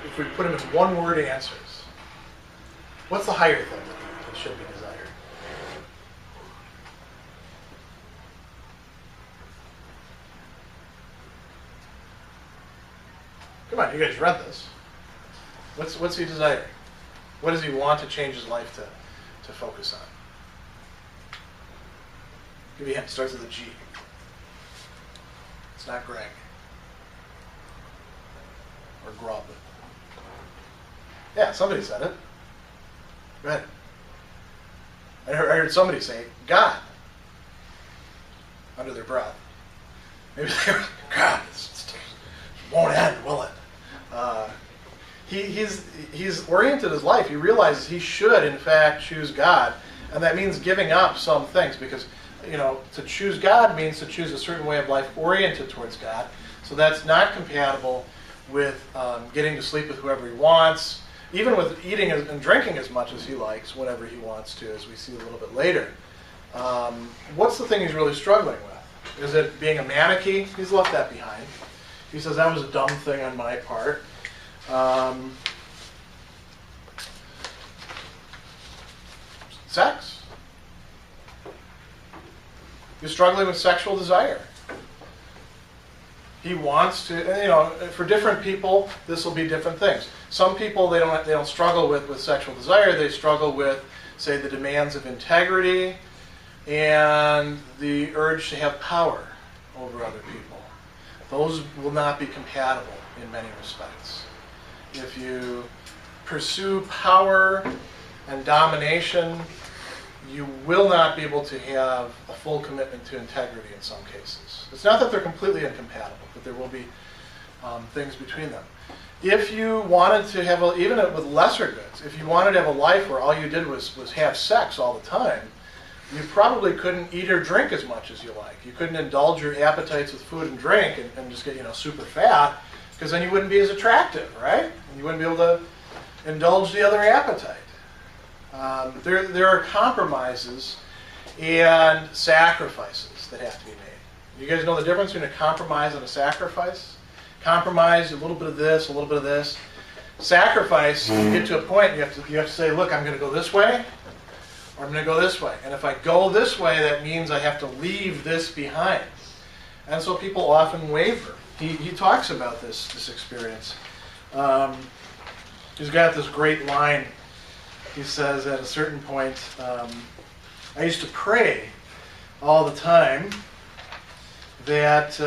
If we put them in one-word answers, what's the higher thing that should be desired? Come on, you guys read this. What's he desiring? What does he want to change his life to focus on? Give you a hint. It starts with a G. It's not Greg. Or Grub. Yeah, somebody said it. Go ahead. I heard somebody say God under their breath. Maybe they were, God, this won't end, will it? He's oriented his life. He realizes he should, in fact, choose God, and that means giving up some things because, to choose God means to choose a certain way of life oriented towards God. So that's not compatible with getting to sleep with whoever he wants, even with eating and drinking as much as he likes, whenever he wants to, as we see a little bit later. What's the thing he's really struggling with? Is it being a Manichae? He's left that behind. He says, that was a dumb thing on my part. Sex. He's struggling with sexual desire. He wants to, for different people, this will be different things. Some people, they don't struggle with sexual desire. They struggle with, say, the demands of integrity and the urge to have power over other people. Those will not be compatible in many respects. If you pursue power and domination, you will not be able to have a full commitment to integrity in some cases. It's not that they're completely incompatible, but there will be things between them. If you wanted to have, even with lesser goods, if you wanted to have a life where all you did was have sex all the time, you probably couldn't eat or drink as much as you like. You couldn't indulge your appetites with food and drink and just get super fat, because then you wouldn't be as attractive, right? And you wouldn't be able to indulge the other appetite. There are compromises and sacrifices that have to be made. You guys know the difference between a compromise and a sacrifice? Compromise, a little bit of this, a little bit of this. Sacrifice, you get to a point, you have to say, look, I'm going to go this way, or I'm going to go this way. And if I go this way, that means I have to leave this behind. And so people often waver. He talks about this experience. He's got this great line. He says at a certain point, I used to pray all the time that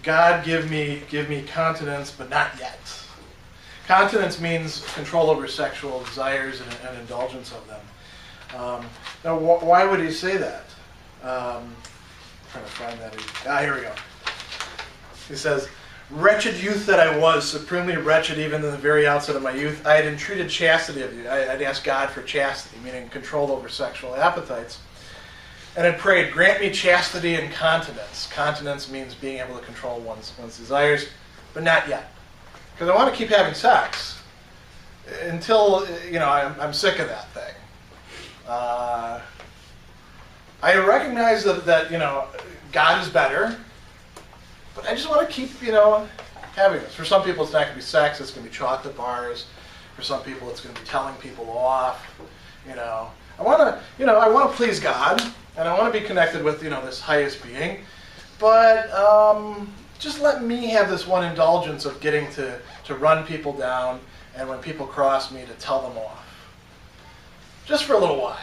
God give me continence, but not yet. Continence means control over sexual desires and indulgence of them. Now, why would he say that? Trying to find that. Here we go. He says, "Wretched youth that I was, supremely wretched even in the very outset of my youth, I had entreated chastity of you." I'd asked God for chastity, meaning control over sexual appetites. And had prayed, "Grant me chastity and continence." Continence means being able to control one's desires, but not yet. Because I want to keep having sex until, I'm sick of that thing. I recognize that God is better, but I just want to keep, having this. For some people, it's not going to be sex. It's going to be chocolate bars. For some people, it's going to be telling people off. I want to please God, and I want to be connected with, this highest being. But just let me have this one indulgence of getting to run people down, and when people cross me, to tell them off. Just for a little while.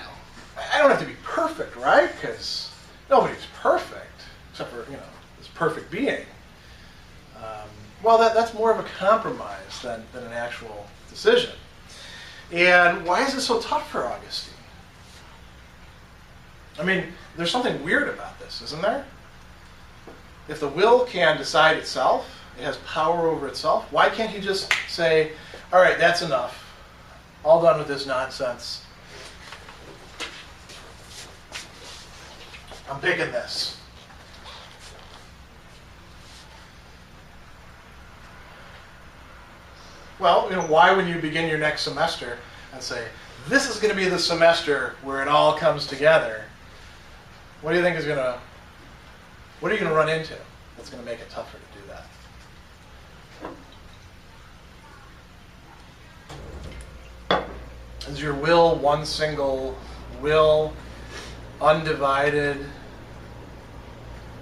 I don't have to be perfect, right? Because nobody's perfect, except for, this perfect being. That's more of a compromise than an actual decision. And why is it so tough for Augustine? I mean, there's something weird about this, isn't there? If the will can decide itself, it has power over itself, why can't he just say, all right, that's enough. All done with this nonsense. I'm picking this. Well, why when you begin your next semester and say, this is going to be the semester where it all comes together, what do you think is what are you going to run into that's going to make it tougher to do that? Is your will one single will, undivided,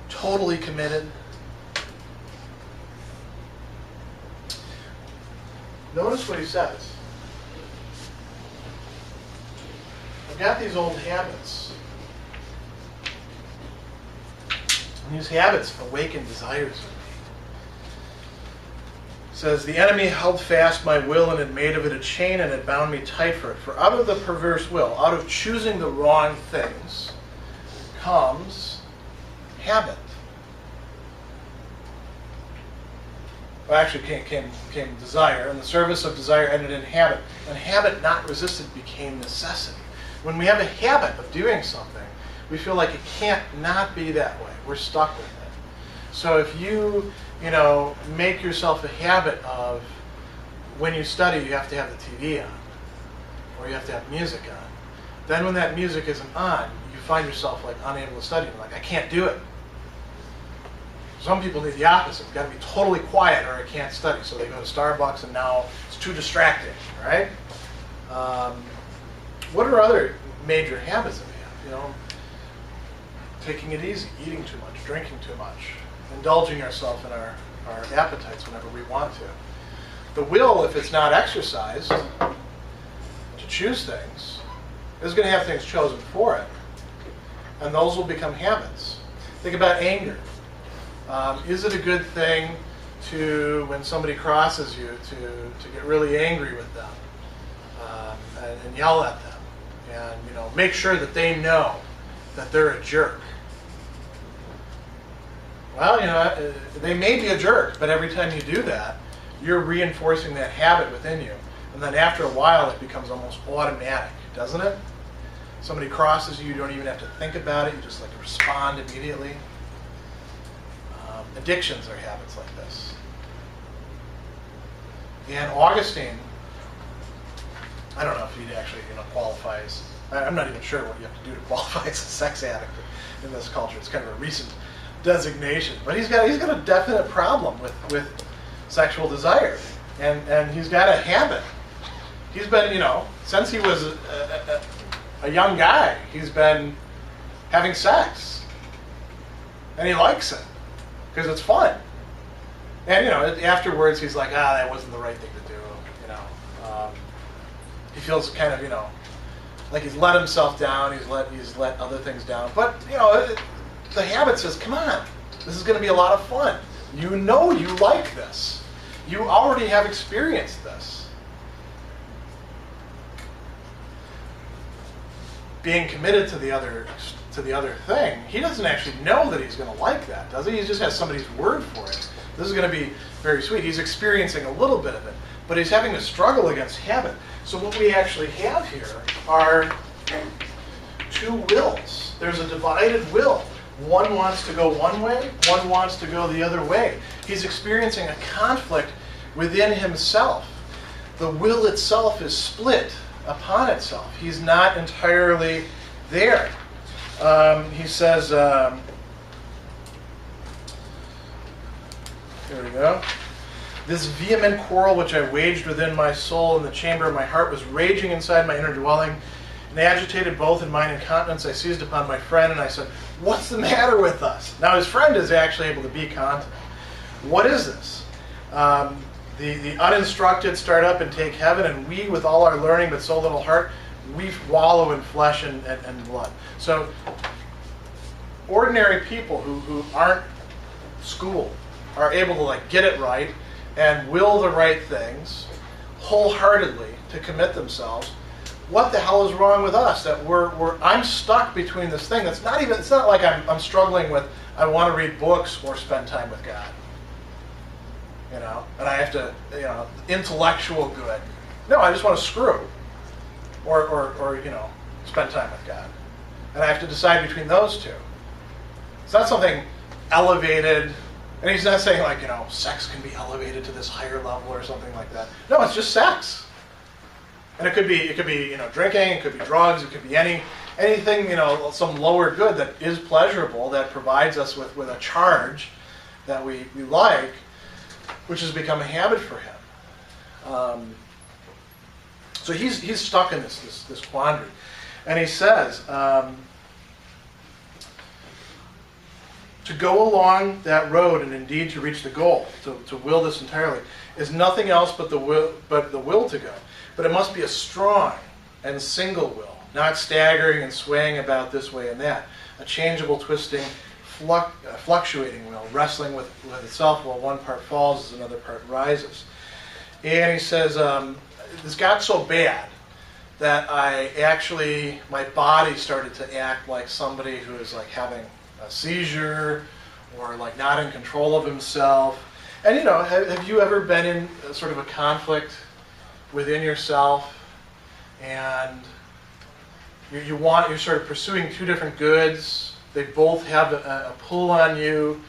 totally committed? Notice what he says. I've got these old habits. And these habits awaken desires in me. It says, "The enemy held fast my will and had made of it a chain and had bound me tight for it. For out of the perverse will, out of choosing the wrong things, comes habit." Well, actually came desire, and the service of desire ended in habit. And habit not resisted became necessity. When we have a habit of doing something, we feel like it can't not be that way. We're stuck with it. So if you, make yourself a habit of, when you study, you have to have the TV on, or you have to have music on. Then when that music isn't on, you find yourself unable to study. You're like, I can't do it. Some people need the opposite. You've got to be totally quiet or I can't study. So they go to Starbucks and now it's too distracting, right? What are other major habits that we have? Taking it easy, eating too much, drinking too much, indulging ourselves in our appetites whenever we want to. The will, if it's not exercised to choose things, is going to have things chosen for it. And those will become habits. Think about anger. Is it a good thing to, when somebody crosses you, to get really angry with them and yell at them and make sure that they know that they're a jerk? Well, they may be a jerk, but every time you do that, you're reinforcing that habit within you. And then after a while, it becomes almost automatic, doesn't it? Somebody crosses you, you don't even have to think about it. You just respond immediately. Addictions are habits like this. And Augustine, I don't know if he'd actually qualify as, I'm not even sure what you have to do to qualify as a sex addict in this culture. It's kind of a recent designation. But he's got a definite problem with sexual desire. And he's got a habit. He's been, since he was a young guy, he's been having sex. And he likes it. Because it's fun. And, afterwards he's like, that wasn't the right thing to do, he feels kind of, like he's let himself down, he's let other things down. But, the habit says, come on, this is going to be a lot of fun. You like this. You already have experienced this. being committed to the other thing, he doesn't actually know that he's going to like that, does he? He just has somebody's word for it. This is going to be very sweet. He's experiencing a little bit of it, but he's having to struggle against habit. So what we actually have here are two wills. There's a divided will. One wants to go one way, one wants to go the other way. He's experiencing a conflict within himself. The will itself is split upon itself. He's not entirely there. He says, here we go. This vehement quarrel which I waged within my soul in the chamber of my heart was raging inside my inner dwelling, and agitated both in mine incontinence. I seized upon my friend and I said, "What's the matter with us?" Now his friend is actually able to be continent. What is this? The uninstructed start up and take heaven, and we, with all our learning but so little heart, we wallow in flesh and blood. So ordinary people who aren't schooled are able to get it right and will the right things wholeheartedly to commit themselves. What the hell is wrong with us that I'm stuck between this thing that's not even, it's not like I'm struggling with, I want to read books or spend time with God. And I have to, intellectual good. No, I just want to screw. Or spend time with God. And I have to decide between those two. It's not something elevated, and he's not saying sex can be elevated to this higher level or something like that. No, it's just sex. And it could be drinking, it could be drugs, it could be anything, some lower good that is pleasurable, that provides us with a charge that we like, which has become a habit for him. So he's stuck in this quandary. And he says, to go along that road and indeed to reach the goal, to will this entirely, is nothing else but the will to go. But it must be a strong and single will, not staggering and swaying about this way and that. A changeable, twisting, fluctuating will, wrestling with itself while one part falls as another part rises. And he says, this got so bad that my body started to act like somebody who is having a seizure or not in control of himself. And have you ever been in sort of a conflict within yourself, and you're sort of pursuing two different goods? They both have a pull on you,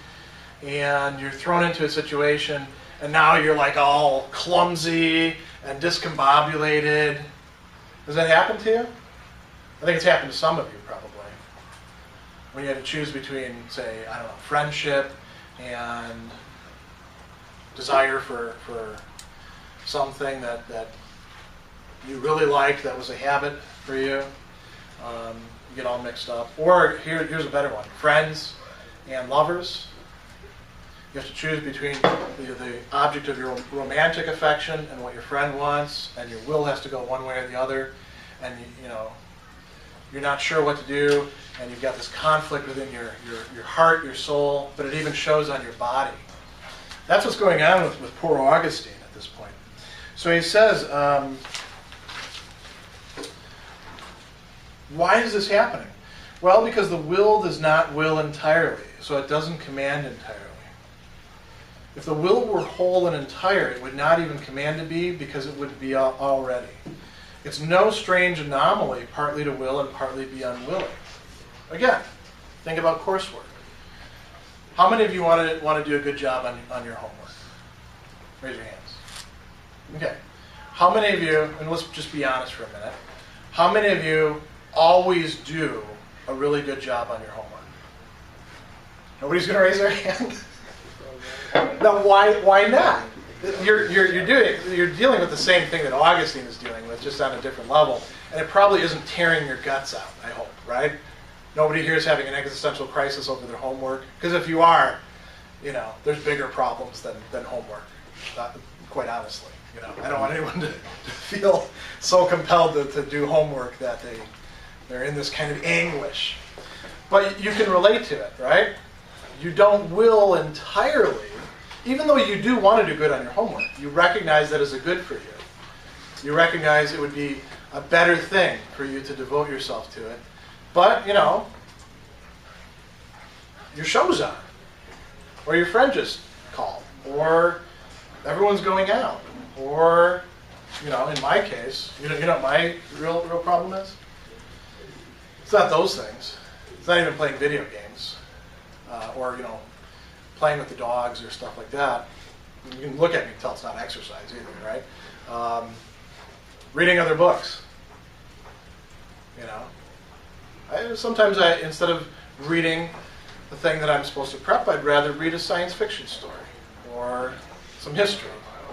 and you're thrown into a situation, and now you're all clumsy and discombobulated. Does that happen to you? I think it's happened to some of you probably. When you had to choose between, say, friendship and desire for something that you really liked, that was a habit for you. You get all mixed up. Or here's a better one: friends and lovers. You have to choose between the object of your romantic affection and what your friend wants, and your will has to go one way or the other, and you're not sure what to do, and you've got this conflict within your heart, your soul, but it even shows on your body. That's what's going on with poor Augustine at this point. So he says, why is this happening? Well, because the will does not will entirely, so it doesn't command entirely. If the will were whole and entire, it would not even command to be, because it would be already. It's no strange anomaly, partly to will and partly be unwilling. Again, think about coursework. How many of you want to do a good job on your homework? Raise your hands. Okay. How many of you, and let's just be honest for a minute, how many of you always do a really good job on your homework? Nobody's going to raise their hand? Now, why not? You're dealing with the same thing that Augustine is dealing with, just on a different level, and it probably isn't tearing your guts out, I hope, right? Nobody here is having an existential crisis over their homework, because if you are, there's bigger problems than homework, quite honestly. I don't want anyone to feel so compelled to do homework that they're in this kind of anguish. But you can relate to it, right? You don't will entirely, even though you do want to do good on your homework. You recognize that as a good for you. You recognize it would be a better thing for you to devote yourself to it. But, you know, your show's on, or your friend just called, or everyone's going out, or, you know, in my case, you know what my real problem is? It's not those things. It's not even playing video games, or, you know, playing with the dogs or stuff like that. You can look at me and tell it's not exercise either, right? Reading other books, you know. Sometimes instead of reading the thing that I'm supposed to prep, I'd rather read a science fiction story, or some history,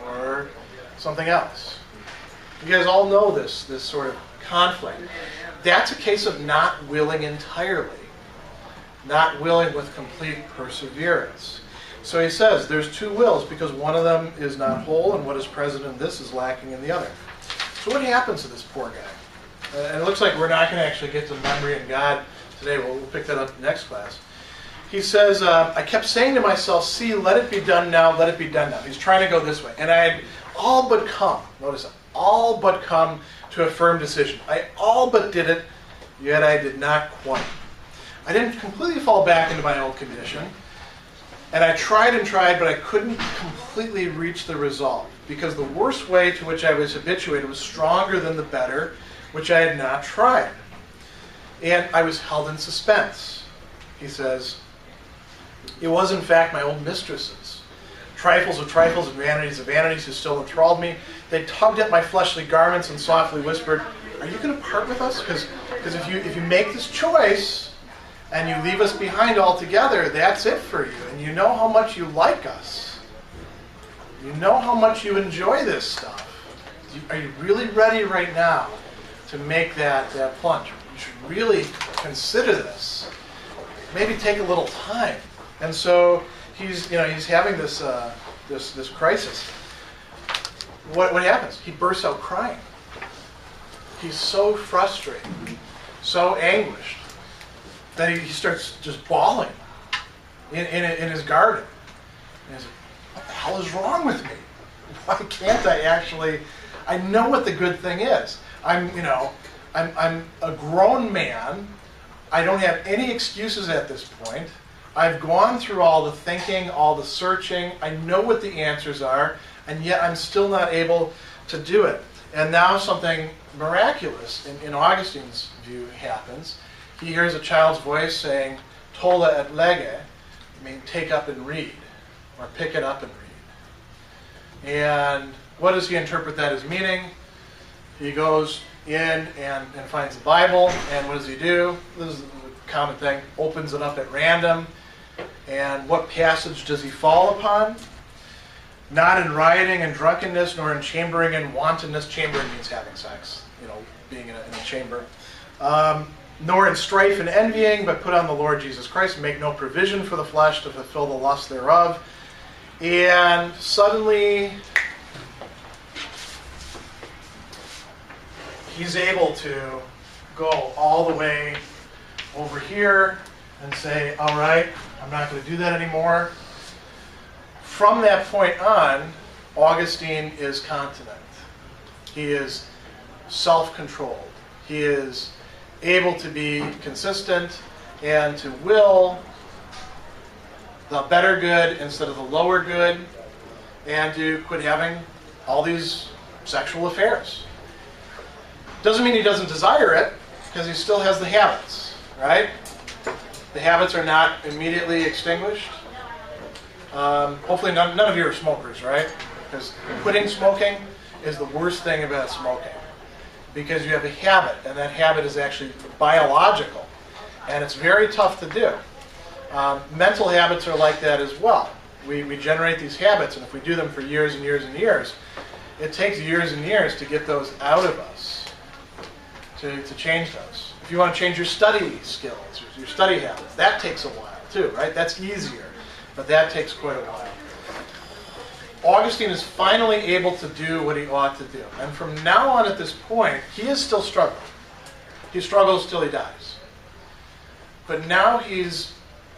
or something else. You guys all know this sort of conflict. That's a case of not willing entirely, not willing with complete perseverance. So he says there's two wills because one of them is not whole, and what is present in this is lacking in the other. So what happens to this poor guy? And it looks like we're not going to actually get to memory and God today. We'll pick that up in the next class. He says, I kept saying to myself, see, let it be done now, let it be done now. He's trying to go this way. And I had all but come, notice that, all but come to a firm decision. I all but did it, yet I did not quite. I didn't completely fall back into my old condition. And I tried and tried, but I couldn't completely reach the resolve, because the worst way to which I was habituated was stronger than the better, which I had not tried. And I was held in suspense. He says, it was in fact my old mistresses. Trifles of trifles and vanities of vanities who still enthralled me. They tugged at my fleshly garments and softly whispered, are you going to part with us? Because if you make this choice and you leave us behind altogether, that's it for you. And you know how much you like us. You know how much you enjoy this stuff. Are you really ready right now to make that plunge? You should really consider this. Maybe take a little time. And so he's having this crisis. What happens? He bursts out crying. He's so frustrated, so anguished, that he starts just bawling in his garden. And he's like, what the hell is wrong with me? Why can't I actually? I know what the good thing is. I'm a grown man. I don't have any excuses at this point. I've gone through all the thinking, all the searching. I know what the answers are, and yet I'm still not able to do it. And now something miraculous, in Augustine's view, happens. He hears a child's voice saying, tolla et lege, take up and read, or pick it up and read. And what does he interpret that as meaning? He goes in and finds the Bible, and what does he do? This is a common thing. Opens it up at random. And what passage does he fall upon? Not in rioting and drunkenness, nor in chambering and wantonness. Chambering means having sex, being in a chamber. Nor in strife and envying, but put on the Lord Jesus Christ, and make no provision for the flesh to fulfill the lust thereof. And suddenly, he's able to go all the way over here and say, all right, I'm not going to do that anymore. From that point on, Augustine is continent. He is self-controlled. He is able to be consistent and to will the better good instead of the lower good, and to quit having all these sexual affairs. Doesn't mean he doesn't desire it, because he still has the habits, right? The habits are not immediately extinguished. Hopefully none of you are smokers, right? Because quitting smoking is the worst thing about smoking. Because you have a habit, and that habit is actually biological. And it's very tough to do. Mental habits are like that as well. We generate these habits, and if we do them for years and years and years, it takes years and years to get those out of us, to change those. If you want to change your study skills, your study habits, that takes a while too, right? That's easier, but that takes quite a while. Augustine is finally able to do what he ought to do. And from now on at this point, he is still struggling. He struggles till he dies. But now he's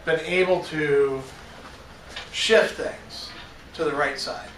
been able to shift things to the right side.